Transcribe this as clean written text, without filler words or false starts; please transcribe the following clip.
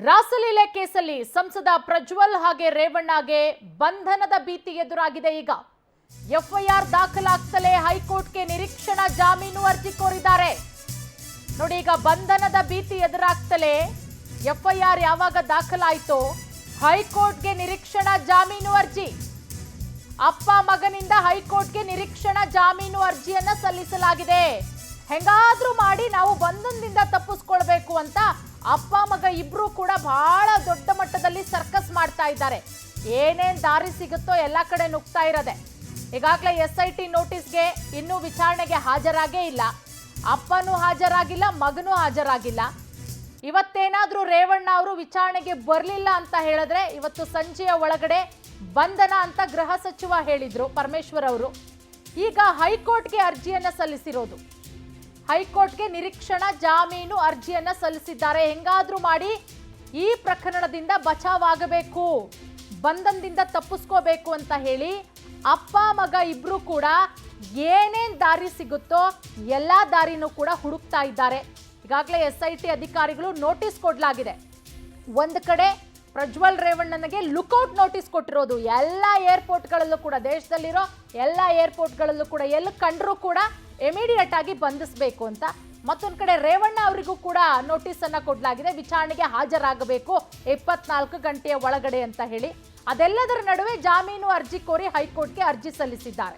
ರಾಸಲೀಲೆ ಕೇಸಲ್ಲಿ ಸಂಸದ ಪ್ರಜ್ವಲ್ ಹಾಗೆ ರೇವಣ್ಣಗೆ ಬಂಧನದ ಭೀತಿ ಎದುರಾಗಿದೆ. ಈಗ ಎಫ್ಐಆರ್ ದಾಖಲಾಗ್ತಲೇ ಹೈಕೋರ್ಟ್ಗೆ ನಿರೀಕ್ಷಣಾ ಜಾಮೀನು ಅರ್ಜಿ ಕೋರಿದ್ದಾರೆ. ನೋಡಿ, ಈಗ ಬಂಧನದ ಭೀತಿ ಎದುರಾಗ್ತಲೇ ಎಫ್ಐಆರ್ ಯಾವಾಗ ದಾಖಲಾಯಿತೋ ಹೈಕೋರ್ಟ್ಗೆ ನಿರೀಕ್ಷಣಾ ಜಾಮೀನು ಅರ್ಜಿ. ಅಪ್ಪ ಮಗನಿಂದ ಹೈಕೋರ್ಟ್ಗೆ ನಿರೀಕ್ಷಣಾ ಜಾಮೀನು ಅರ್ಜಿಯನ್ನ ಸಲ್ಲಿಸಲಾಗಿದೆ. ಹೆಂಗಾದ್ರೂ ಮಾಡಿ ನಾವು ಬಂಧನದಿಂದ ತಪ್ಪಿಸ್ಕೊಳ್ಬೇಕು ಅಂತ ಅಪ್ಪ ಮಗ ಇಬ್ರು ಕೂಡ ಬಹಳ ದೊಡ್ಡ ಮಟ್ಟದಲ್ಲಿ ಸರ್ಕಸ್ ಮಾಡ್ತಾ ಇದ್ದಾರೆ. ಏನೇನ್ ದಾರಿ ಸಿಗುತ್ತೋ ಎಲ್ಲ ಕಡೆ ನುಗ್ತಾ ಇರೋದೆ. ಈಗಾಗಲೇ SIT ನೋಟಿಸ್ಗೆ ಇನ್ನೂ ವಿಚಾರಣೆಗೆ ಹಾಜರಾಗೇ ಇಲ್ಲ. ಅಪ್ಪನೂ ಹಾಜರಾಗಿಲ್ಲ, ಮಗನೂ ಹಾಜರಾಗಿಲ್ಲ. ಇವತ್ತೇನಾದ್ರೂ ರೇವಣ್ಣ ಅವರು ವಿಚಾರಣೆಗೆ ಬರಲಿಲ್ಲ ಅಂತ ಹೇಳಿದ್ರೆ ಇವತ್ತು ಸಂಜೆಯ ಒಳಗಡೆ ಬಂಧನ ಅಂತ ಗೃಹ ಸಚಿವ ಹೇಳಿದ್ರು ಪರಮೇಶ್ವರ್ ಅವರು. ಈಗ ಹೈಕೋರ್ಟ್ಗೆ ಅರ್ಜಿಯನ್ನ ಸಲ್ಲಿಸಿರೋದು. ಹೈಕೋರ್ಟ್ಗೆ ನಿರೀಕ್ಷಣಾ ಜಾಮೀನು ಅರ್ಜಿಯನ್ನ ಸಲ್ಲಿಸಿದ್ದಾರೆ. ಹೆಂಗಾದ್ರೂ ಮಾಡಿ ಈ ಪ್ರಕರಣದಿಂದ ಬಚಾವಾಗಬೇಕು, ಬಂಧನದಿಂದ ತಪ್ಪಿಸ್ಕೋಬೇಕು ಅಂತ ಹೇಳಿ ಅಪ್ಪ ಮಗ ಇಬ್ರು ಕೂಡ ಏನೇನ್ ದಾರಿ ಸಿಗುತ್ತೋ ಎಲ್ಲಾ ದಾರಿನೂ ಕೂಡ ಹುಡುಕ್ತಾ ಇದ್ದಾರೆ. ಈಗಾಗಲೇ SIT ಅಧಿಕಾರಿಗಳು ನೋಟಿಸ್ ಕೊಡಲಾಗಿದೆ. ಒಂದು ಕಡೆ ಪ್ರಜ್ವಲ್ ರೇವಣ್ಣನಿಗೆ ಲುಕೌಟ್ ನೋಟಿಸ್ ಕೊಟ್ಟಿರೋದು. ಎಲ್ಲ ಏರ್ಪೋರ್ಟ್ಗಳಲ್ಲೂ ಕೂಡ, ದೇಶದಲ್ಲಿರೋ ಎಲ್ಲ ಏರ್ಪೋರ್ಟ್ಗಳಲ್ಲೂ ಕೂಡ ಎಲ್ಲಿ ಕಂಡ್ರೂ ಕೂಡ ಇಮಿಡಿಯೇಟ್ ಆಗಿ ಬಂಧಿಸಬೇಕು ಅಂತ. ಮತ್ತೊಂದು ಕಡೆ ರೇವಣ್ಣ ಅವರಿಗೂ ಕೂಡ ನೋಟಿಸ್ ಅನ್ನ ಕೊಡಲಾಗಿದೆ, ವಿಚಾರಣೆಗೆ ಹಾಜರಾಗಬೇಕು 24 ಗಂಟೆಯ ಒಳಗಡೆ ಅಂತ ಹೇಳಿ. ಅದೆಲ್ಲದರ ನಡುವೆ ಜಾಮೀನು ಅರ್ಜಿ ಕೋರಿ ಹೈಕೋರ್ಟ್ಗೆ ಅರ್ಜಿ ಸಲ್ಲಿಸಿದ್ದಾರೆ.